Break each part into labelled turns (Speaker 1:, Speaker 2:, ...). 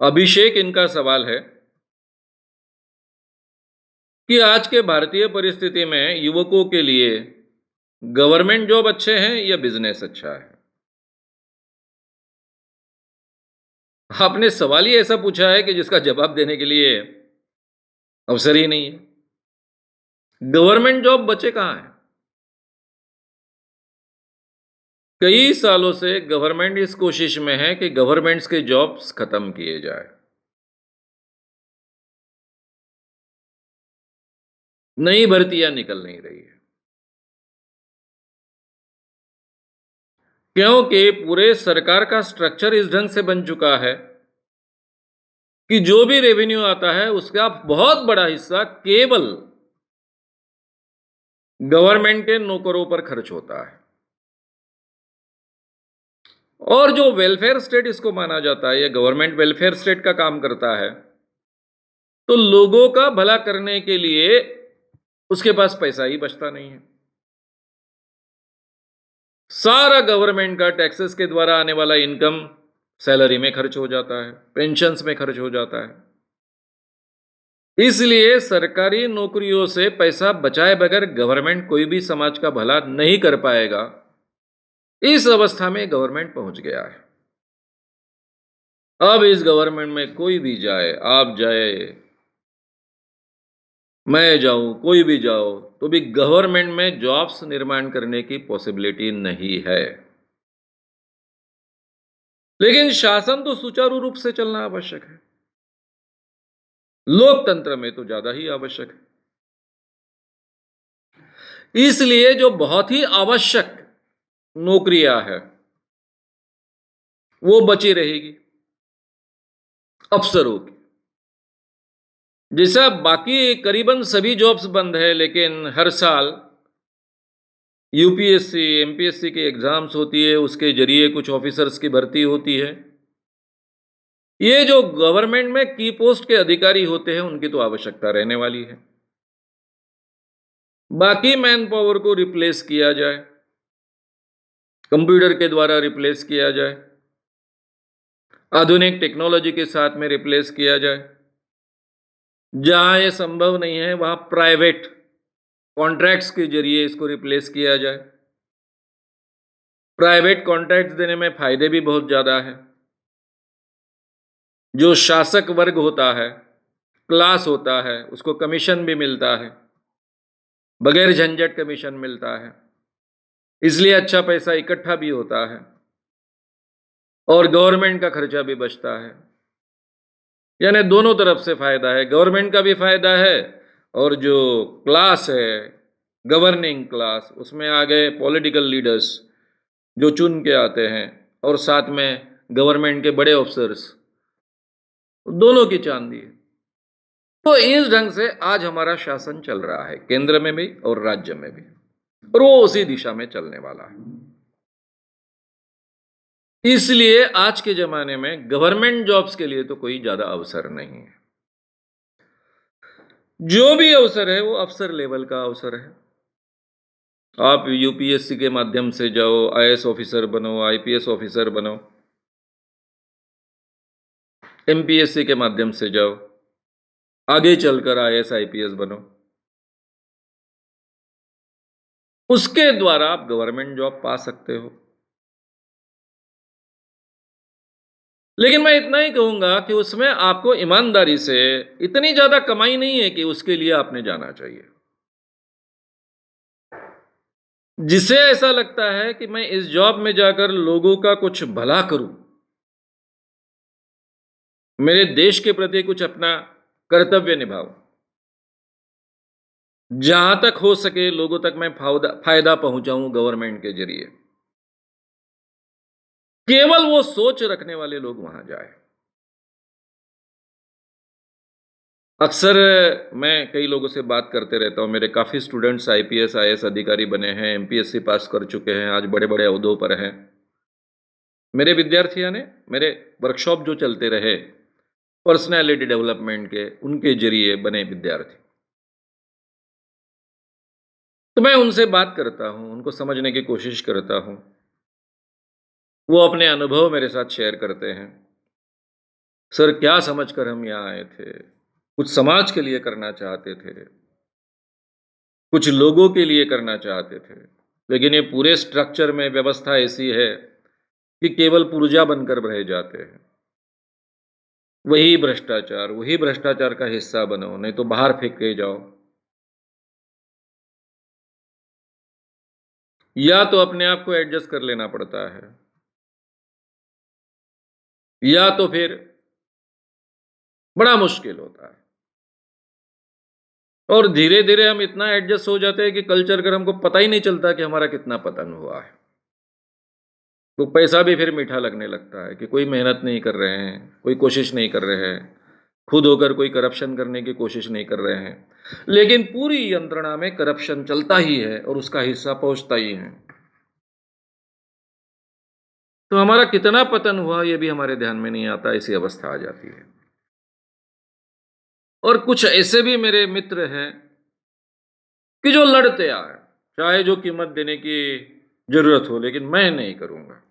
Speaker 1: अभिषेक, इनका सवाल है कि आज के भारतीय परिस्थिति में युवकों के लिए गवर्नमेंट जॉब अच्छे हैं या बिजनेस अच्छा है? आपने सवाल ही ऐसा पूछा है कि जिसका जवाब देने के लिए अवसर ही नहीं है। गवर्नमेंट जॉब बचे कहाँ हैं? कई सालों से गवर्नमेंट इस कोशिश में है कि गवर्नमेंट्स के जॉब्स खत्म किए जाए। नई भर्तियां निकल नहीं रही है क्योंकि पूरे सरकार का स्ट्रक्चर इस ढंग से बन चुका है कि जो भी रेवेन्यू आता है उसका बहुत बड़ा हिस्सा केवल गवर्नमेंट के नौकरों पर खर्च होता है। और जो वेलफेयर स्टेट इसको माना जाता है, ये गवर्नमेंट वेलफेयर स्टेट का काम करता है, तो लोगों का भला करने के लिए उसके पास पैसा ही बचता नहीं है। सारा गवर्नमेंट का टैक्सेस के द्वारा आने वाला इनकम सैलरी में खर्च हो जाता है, पेंशन्स में खर्च हो जाता है। इसलिए सरकारी नौकरियों से पैसा बचाए बगैर गवर्नमेंट कोई भी समाज का भला नहीं कर पाएगा। इस अवस्था में गवर्नमेंट पहुंच गया है। अब इस गवर्नमेंट में कोई भी जाए, आप जाए, मैं जाऊं, कोई भी जाओ, तो भी गवर्नमेंट में जॉब्स निर्माण करने की पॉसिबिलिटी नहीं है। लेकिन शासन तो सुचारू रूप से चलना आवश्यक है। लोकतंत्र में तो ज्यादा ही आवश्यक है। इसलिए जो बहुत ही आवश्यक नौकरियां है वो बची रहेगी अफसरों की। जैसा बाकी करीबन सभी जॉब्स बंद है, लेकिन हर साल यूपीएससी, एमपीएससी की एग्जाम्स होती है, उसके जरिए कुछ ऑफिसर्स की भर्ती होती है। ये जो गवर्नमेंट में की पोस्ट के अधिकारी होते हैं उनकी तो आवश्यकता रहने वाली है। बाकी मैन पावर को रिप्लेस किया जाए, कंप्यूटर के द्वारा रिप्लेस किया जाए, आधुनिक टेक्नोलॉजी के साथ में रिप्लेस किया जाए। जहां यह संभव नहीं है वहां प्राइवेट कॉन्ट्रैक्ट्स के जरिए इसको रिप्लेस किया जाए। प्राइवेट कॉन्ट्रैक्ट्स देने में फायदे भी बहुत ज्यादा है। जो शासक वर्ग होता है, क्लास होता है, उसको कमीशन भी मिलता है, बगैर झंझट कमीशन मिलता है, इसलिए अच्छा पैसा इकट्ठा भी होता है और गवर्नमेंट का खर्चा भी बचता है। यानी दोनों तरफ से फायदा है, गवर्नमेंट का भी फायदा है और जो क्लास है, गवर्निंग क्लास, उसमें आ गए पॉलिटिकल लीडर्स जो चुन के आते हैं और साथ में गवर्नमेंट के बड़े ऑफिसर्स, दोनों की चांदी है। तो इस ढंग से आज हमारा शासन चल रहा है, केंद्र में भी और राज्य में भी, और वो उसी दिशा में चलने वाला है। इसलिए आज के जमाने में गवर्नमेंट जॉब्स के लिए तो कोई ज्यादा अवसर नहीं है। जो भी अवसर है वो अफसर लेवल का अवसर है। आप यूपीएससी के माध्यम से जाओ, आईएएस ऑफिसर बनो, आईपीएस ऑफिसर बनो, एमपीएससी के माध्यम से जाओ, आगे चलकर आईएएस आईपीएस बनो, उसके द्वारा आप गवर्नमेंट जॉब पा सकते हो। लेकिन मैं इतना ही कहूंगा कि उसमें आपको ईमानदारी से, इतनी ज्यादा कमाई नहीं है कि उसके लिए आपने जाना चाहिए। जिसे ऐसा लगता है कि मैं इस जॉब में जाकर लोगों का कुछ भला करूं, मेरे देश के प्रति कुछ अपना कर्तव्य निभाऊं, जहां तक हो सके लोगों तक मैं फायदा पहुंचाऊं गवर्नमेंट के जरिए, केवल वो सोच रखने वाले लोग वहां जाए। अक्सर मैं कई लोगों से बात करते रहता हूं, मेरे काफी स्टूडेंट्स आईपीएस आईएएस अधिकारी बने हैं, एमपीएससी पास कर चुके हैं, आज बड़े बड़े ओहदों पर हैं। मेरे विद्यार्थियों ने मेरे वर्कशॉप जो चलते रहे पर्सनैलिटी डेवलपमेंट के, उनके जरिए बने विद्यार्थी, तो मैं उनसे बात करता हूं, उनको समझने की कोशिश करता हूं। वो अपने अनुभव मेरे साथ शेयर करते हैं। सर क्या समझकर हम यहाँ आए थे? कुछ समाज के लिए करना चाहते थे, कुछ लोगों के लिए करना चाहते थे, लेकिन ये पूरे स्ट्रक्चर में व्यवस्था ऐसी है कि केवल पुर्जा बनकर रह जाते हैं। वही भ्रष्टाचार का हिस्सा बनो, नहीं तो बाहर फेंके जाओ। या तो अपने आप को एडजस्ट कर लेना पड़ता है, या तो फिर बड़ा मुश्किल होता है। और धीरे-धीरे हम इतना एडजस्ट हो जाते हैं कि कल चलकर हमको पता ही नहीं चलता कि हमारा कितना पतन हुआ है। तो पैसा भी फिर मीठा लगने लगता है कि कोई मेहनत नहीं कर रहे हैं, कोई कोशिश नहीं कर रहे हैं, खुद होकर कोई करप्शन करने की कोशिश नहीं कर रहे हैं। लेकिन पूरी यंत्रणा में करप्शन चलता ही है और उसका हिस्सा पहुँचता ही है। तो हमारा कितना पतन हुआ ये भी हमारे ध्यान में नहीं आता, ऐसी अवस्था आ जाती है। और कुछ ऐसे भी मेरे मित्र हैं कि जो लड़ते आए, चाहे जो कीमत देने की ज़रूरत हो, लेकिन मैं नहीं करूँगा।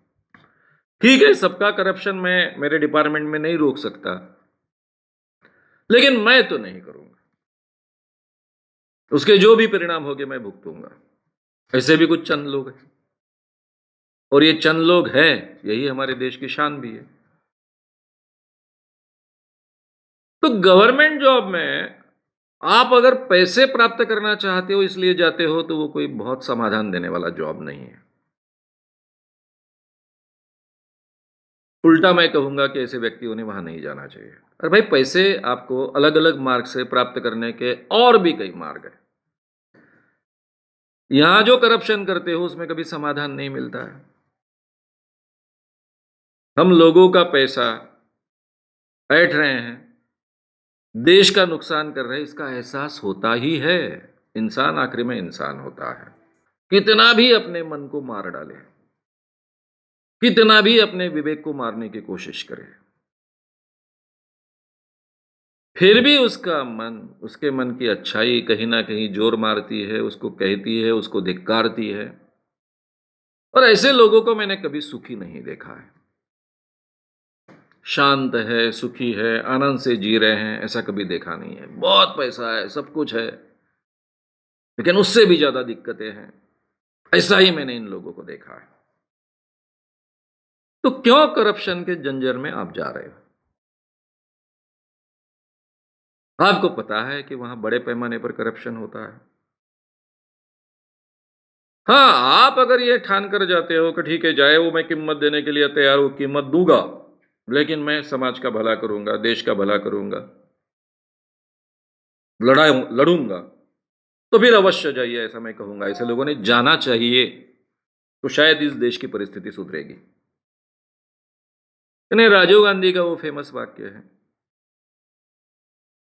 Speaker 1: ठीक है, सबका करप्शन मैं मेरे डिपार्टमेंट में नहीं रोक सकता, लेकिन मैं तो नहीं करूँगा। उसके जो भी परिणाम होंगे मैं भुगतूँगा। ऐसे भी कुछ चंद लोग हैं और ये चंद लोग हैं, यही हमारे देश की शान भी है। तो गवर्नमेंट जॉब में आप अगर पैसे प्राप्त करना चाहते हो इसलिए जाते हो तो वो कोई बहुत समाधान देने वाला जॉब नहीं है। उल्टा मैं कहूँगा कि ऐसे व्यक्तियों ने वहाँ नहीं जाना चाहिए। अरे भाई पैसे आपको अलग-अलग मार्ग से प्राप्त करने के और भी कई मार्ग हैं। यहाँ जो करप्शन करते हो उसमें कभी समाधान नहीं मिलता है। हम लोगों का पैसा ऐंठ रहे हैं, देश का नुकसान कर रहे हैं, इसका एहसास होता ही है। इंसान आखिर में इंसान होता है। कितना भी अपने मन को मार डाले, कितना भी अपने विवेक को मारने की कोशिश करे, फिर भी उसका मन, उसके मन की अच्छाई कहीं न कहीं जोर मारती है, उसको कहती है, उसको धिक्कारती है। और ऐसे लोगों को मैंने कभी सुखी नहीं देखा है। शांत है, सुखी है, आनंद से जी रहे हैं, ऐसा कभी देखा नहीं है। बहुत पैसा है, सब कुछ है, लेकिन उससे भी ज़्यादा दिक्कतें हैं। ऐसा ही मैंने इन लोगों को देखा है। तो क्यों करप्शन के जंजर में आप जा रहे हो? आपको पता है कि वहाँ बड़े पैमाने पर करप्शन होता है। हाँ, आप अगर ये ठान कर जाते हो कि ठीक है, चाहे वो मैं कीमत देने के लिए तैयार हूँ, कीमत दूँगा, लेकिन मैं समाज का भला करूँगा, देश का भला करूँगा, लड़ूँगा, तो फिर अवश्य जाइए ऐसा मैं कहूँगा। ऐसे लोगों ने जाना चाहिए, तो शायद इस देश की परिस्थिति सुधरेगी। यानी राजीव गांधी का वो फेमस वाक्य है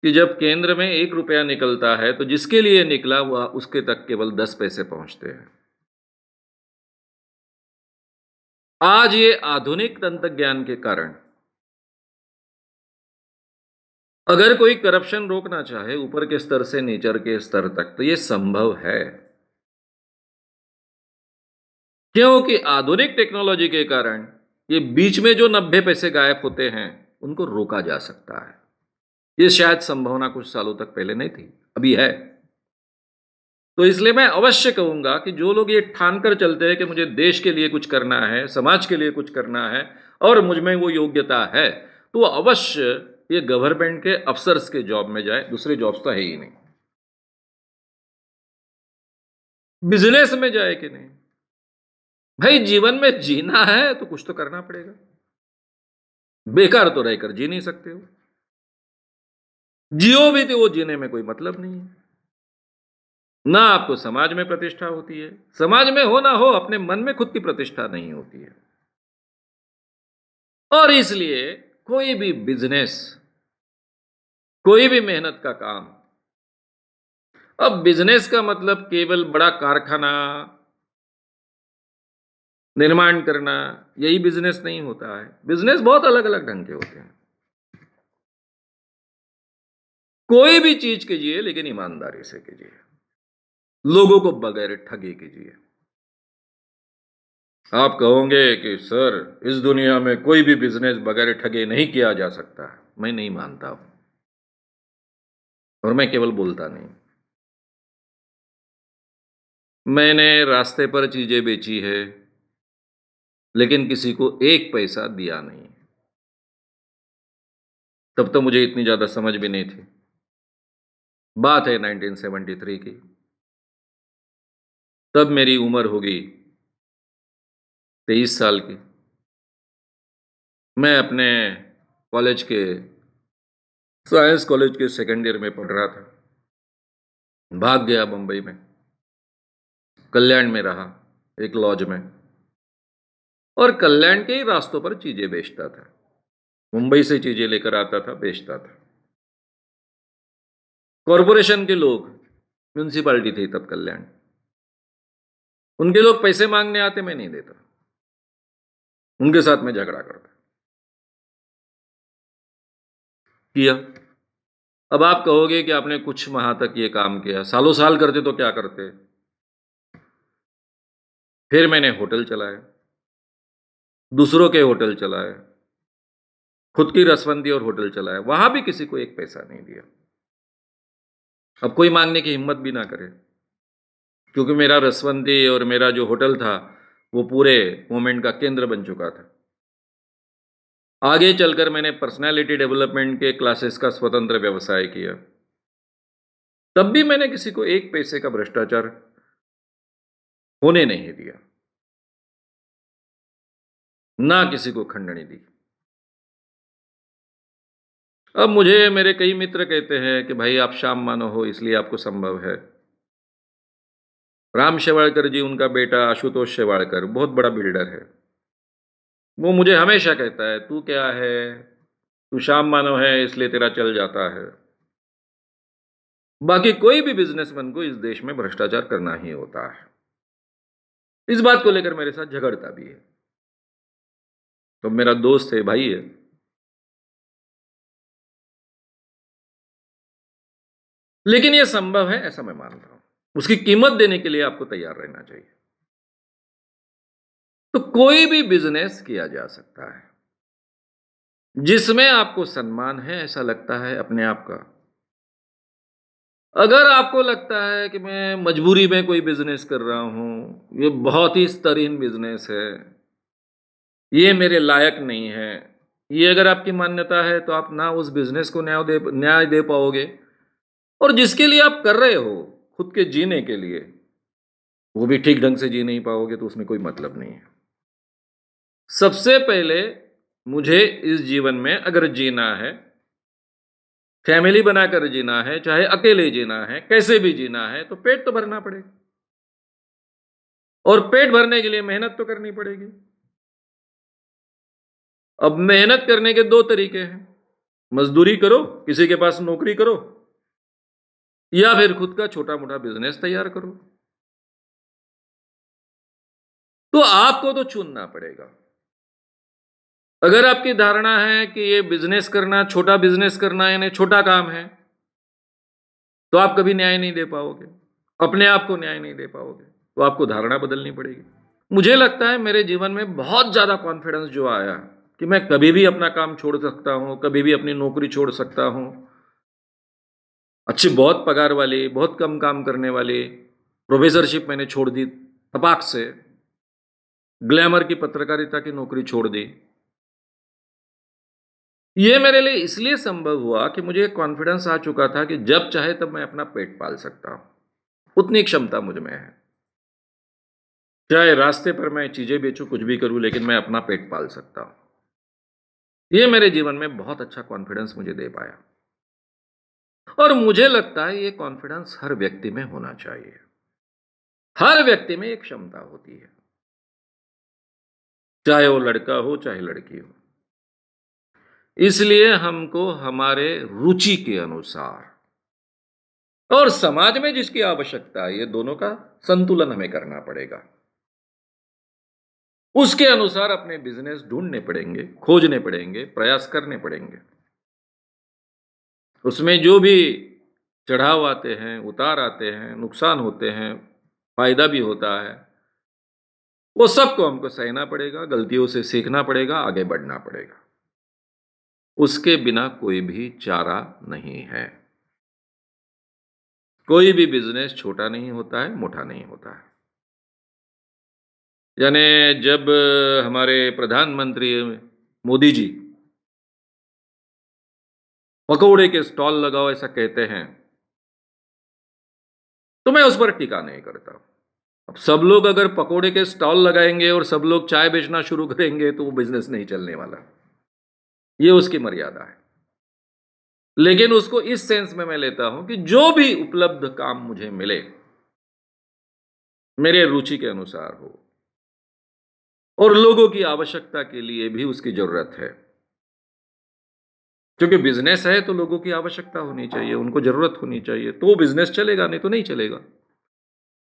Speaker 1: कि जब केंद्र में ₹1 निकलता है, तो जिसके लिए निकला वह उसके तक केवल 10 पैसे पहुँचते हैं। आज ये आधुनिक तंत्र ज्ञान के कारण अगर कोई करप्शन रोकना चाहे ऊपर के स्तर से नीचे के स्तर तक, तो ये संभव है। क्योंकि आधुनिक टेक्नोलॉजी के कारण ये बीच में जो 90 पैसे गायब होते हैं, उनको रोका जा सकता है। ये शायद संभावना कुछ सालों तक पहले नहीं थी, अभी है। तो इसलिए मैं अवश्य कहूँगा कि जो लोग ये ठान कर चलते हैं कि मुझे देश के लिए कुछ करना है, समाज के लिए कुछ करना है और मुझ में वो योग्यता है, तो वो अवश्य ये गवर्नमेंट के अफ़सर्स के जॉब में जाए, दूसरे जॉब्स तो है ही नहीं। बिज़नेस में जाए कि नहीं? भाई जीवन में जीना है तो कुछ तो करना पड़ेगा। बेकार तो रहकर जी नहीं सकते हो। जियो भी तो वो जीने में कोई मतलब नहीं है। ना आपको समाज में प्रतिष्ठा होती है। समाज में हो ना हो, अपने मन में खुद की प्रतिष्ठा नहीं होती है। और इसलिए कोई भी बिज़नेस, कोई भी मेहनत का काम, अब बिज़नेस का मतलब केवल बड़ा कारखाना निर्माण करना, यही बिज़नेस नहीं होता है। बिज़नेस बहुत अलग-अलग ढंग के होते हैं। कोई भी चीज़ कीजिए लेकिन ईमानदारी से कीजिए। लोगों को बगैर ठगे कीजिए। आप कहोगे कि सर इस दुनिया में कोई भी बिजनेस बगैर ठगे नहीं किया जा सकता। मैं नहीं मानता हूं, और मैं केवल बोलता नहीं। मैंने रास्ते पर चीजें बेची है, लेकिन किसी को एक पैसा दिया नहीं। तब तो मुझे इतनी ज्यादा समझ भी नहीं थी। बात है 1973 की। तब मेरी उम्र होगी 23 साल की। मैं अपने कॉलेज के साइंस कॉलेज के सेकेंड ईयर में पढ़ रहा था। भाग गया बम्बई में, कल्याण में रहा, एक लॉज में, और कल्याण के ही रास्तों पर चीजें बेचता था। मुंबई से चीजें लेकर आता था, बेचता था। कॉरपोरेशन के लोग, म्यूनिसिपालिटी थी तब कल्याण, उनके लोग पैसे मांगने आते, मैं नहीं देता, उनके साथ मैं झगड़ा करता किया। अब आप कहोगे कि आपने कुछ माह तक ये काम किया, सालों साल करते तो क्या करते। फिर मैंने होटल चलाए, दूसरों के होटल चलाए, खुद की रसवंती और होटल चलाए, वहां भी किसी को एक पैसा नहीं दिया। अब कोई मांगने की हिम्मत भी ना करे, क्योंकि मेरा रसवंती और मेरा जो होटल था वो पूरे मूवमेंट का केंद्र बन चुका था। आगे चलकर मैंने पर्सनालिटी डेवलपमेंट के क्लासेस का स्वतंत्र व्यवसाय किया। तब भी मैंने किसी को एक पैसे का भ्रष्टाचार होने नहीं दिया, ना किसी को खंडनी दी। अब मुझे मेरे कई मित्र कहते हैं कि भाई आप श्याम मानो हो इसलिए आपको संभव है। राम शेवाड़कर जी, उनका बेटा आशुतोष शेवाड़कर बहुत बड़ा बिल्डर है। वो मुझे हमेशा कहता है, तू क्या है, तू श्याम मानव है इसलिए तेरा चल जाता है। बाकी कोई भी बिजनेसमैन को इस देश में भ्रष्टाचार करना ही होता है। इस बात को लेकर मेरे साथ झगड़ता भी है। तो मेरा दोस्त है, भाई है। लेकिन यह संभव है ऐसा मैं मानता हूं। उसकी कीमत देने के लिए आपको तैयार रहना चाहिए। तो कोई भी बिजनेस किया जा सकता है जिसमें आपको सम्मान है, ऐसा लगता है अपने आप का। अगर आपको लगता है कि मैं मजबूरी में कोई बिजनेस कर रहा हूं, ये बहुत ही स्तरहीन बिजनेस है, ये मेरे लायक नहीं है, ये अगर आपकी मान्यता है तो आप ना उस बिजनेस को न्याय दे पाओगे, और जिसके लिए आप कर रहे हो खुद के जीने के लिए, वो भी ठीक ढंग से जी नहीं पाओगे, तो उसमें कोई मतलब नहीं है। सबसे पहले मुझे इस जीवन में अगर जीना है, फैमिली बनाकर जीना है, चाहे अकेले जीना है, कैसे भी जीना है, तो पेट तो भरना पड़ेगा, और पेट भरने के लिए मेहनत तो करनी पड़ेगी। अब मेहनत करने के दो तरीके हैं, मजदूरी करो, किसी के पास नौकरी करो, या फिर खुद का छोटा मोटा बिजनेस तैयार करो। तो आपको तो चुनना पड़ेगा। अगर आपकी धारणा है कि ये बिजनेस करना, छोटा बिजनेस करना यानी छोटा काम है, तो आप कभी न्याय नहीं दे पाओगे, अपने आप को न्याय नहीं दे पाओगे। तो आपको धारणा बदलनी पड़ेगी। मुझे लगता है मेरे जीवन में बहुत ज्यादा कॉन्फिडेंस जो आया कि मैं कभी भी अपना काम छोड़ सकता हूं, कभी भी अपनी नौकरी छोड़ सकता हूं। अच्छी बहुत पगार वाली, बहुत कम काम करने वाली प्रोफेसरशिप मैंने छोड़ दी तपाक से, ग्लैमर की पत्रकारिता की नौकरी छोड़ दी। ये मेरे लिए इसलिए संभव हुआ कि मुझे कॉन्फिडेंस आ चुका था कि जब चाहे तब मैं अपना पेट पाल सकता हूं। उतनी क्षमता मुझ में है। चाहे रास्ते पर मैं चीजें बेचूं, कुछ भी करूं, लेकिन मैं अपना पेट पाल सकता हूं। ये मेरे जीवन में बहुत अच्छा कॉन्फिडेंस मुझे दे पाया, और मुझे लगता है ये कॉन्फिडेंस हर व्यक्ति में होना चाहिए। हर व्यक्ति में एक क्षमता होती है, चाहे वो लड़का हो चाहे लड़की हो। इसलिए हमको हमारे रुचि के अनुसार और समाज में जिसकी आवश्यकता है, ये दोनों का संतुलन हमें करना पड़ेगा। उसके अनुसार अपने बिजनेस ढूंढने पड़ेंगे, खोजने पड़ेंगे, प्रयास करने पड़ेंगे। उसमें जो भी चढ़ाव आते हैं, उतार आते हैं, नुकसान होते हैं, फायदा भी होता है, वो सबको हमको सहना पड़ेगा, गलतियों से सीखना पड़ेगा, आगे बढ़ना पड़ेगा। उसके बिना कोई भी चारा नहीं है। कोई भी बिज़नेस छोटा नहीं होता है, मोटा नहीं होता है। यानी जब हमारे प्रधानमंत्री मोदी जी पकौड़े के स्टॉल लगाओ ऐसा कहते हैं, तो मैं उस पर टीका नहीं करता। अब सब लोग अगर पकोड़े के स्टॉल लगाएंगे और सब लोग चाय बेचना शुरू करेंगे तो वो बिजनेस नहीं चलने वाला। ये उसकी मर्यादा है। लेकिन उसको इस सेंस में मैं लेता हूं कि जो भी उपलब्ध काम मुझे मिले, मेरे रुचि के अनुसार हो और लोगों की आवश्यकता के लिए भी उसकी जरूरत है। क्योंकि बिजनेस है तो लोगों की आवश्यकता होनी चाहिए, उनको जरूरत होनी चाहिए, तो बिजनेस चलेगा, नहीं तो नहीं चलेगा।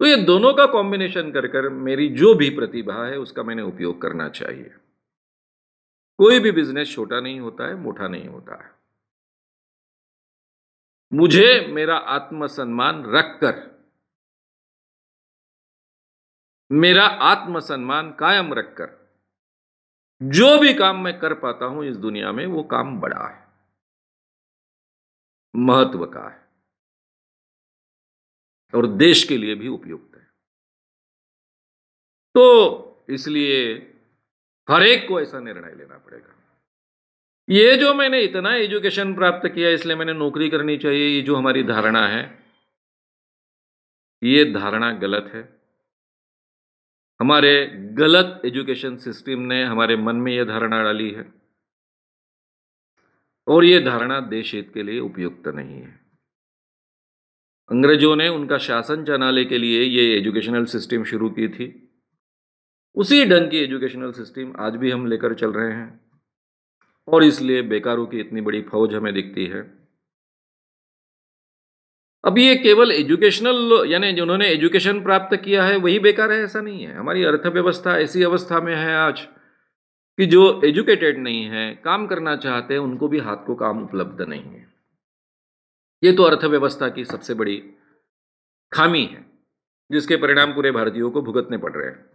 Speaker 1: तो ये दोनों का कॉम्बिनेशन कर कर मेरी जो भी प्रतिभा है उसका मैंने उपयोग करना चाहिए। कोई भी बिजनेस छोटा नहीं होता है, मोटा नहीं होता है। मुझे मेरा आत्मसम्मान रखकर, मेरा आत्मसम्मान कायम रखकर जो भी काम मैं कर पाता हूं इस दुनिया में, वो काम बड़ा है, महत्व का है और देश के लिए भी उपयुक्त है। तो इसलिए हर एक को ऐसा निर्णय लेना पड़ेगा। ये जो मैंने इतना एजुकेशन प्राप्त किया इसलिए मैंने नौकरी करनी चाहिए, ये जो हमारी धारणा है, ये धारणा गलत है। हमारे गलत एजुकेशन सिस्टम ने हमारे मन में यह धारणा डाली है और ये धारणा देश हित के लिए उपयुक्त नहीं है। अंग्रेजों ने उनका शासन चलाने के लिए ये एजुकेशनल सिस्टम शुरू की थी। उसी ढंग की एजुकेशनल सिस्टम आज भी हम लेकर चल रहे हैं और इसलिए बेकारों की इतनी बड़ी फौज हमें दिखती है। अब ये केवल एजुकेशनल यानी जिन्होंने एजुकेशन प्राप्त किया है वही बेकार है ऐसा नहीं है। हमारी अर्थव्यवस्था ऐसी अवस्था में है आज कि जो एजुकेटेड नहीं है, काम करना चाहते हैं, उनको भी हाथ को काम उपलब्ध नहीं है। ये तो अर्थव्यवस्था की सबसे बड़ी खामी है, जिसके परिणाम पूरे भारतीयों को भुगतने पड़ रहे हैं।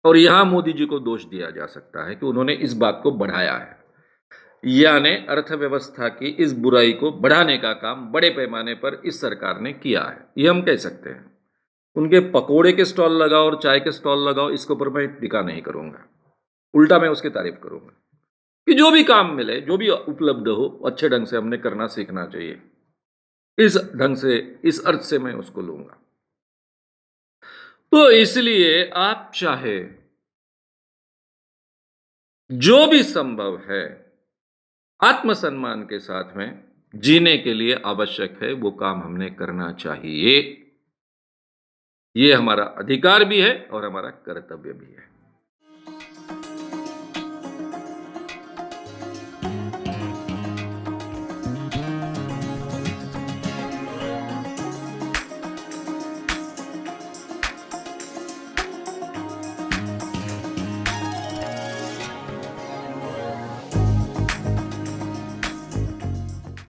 Speaker 1: और यहां मोदी जी को दोष दिया जा सकता है कि उन्होंने इस बात को बढ़ाया है, यानी अर्थव्यवस्था की इस बुराई को बढ़ाने का काम बड़े पैमाने पर इस सरकार ने किया है, ये हम कह सकते हैं। उनके पकोड़े के स्टॉल लगाओ और चाय के स्टॉल लगाओ, इसके ऊपर मैं टिका नहीं करूंगा, उल्टा मैं उसकी तारीफ करूंगा कि जो भी काम मिले, जो भी उपलब्ध हो, अच्छे ढंग से हमने करना सीखना चाहिए। इस ढंग से, इस अर्थ से मैं उसको लूंगा। तो इसलिए आप चाहे जो भी संभव है आत्मसम्मान के साथ में जीने के लिए आवश्यक है वो काम हमने करना चाहिए। ये हमारा अधिकार भी है और हमारा कर्तव्य भी है।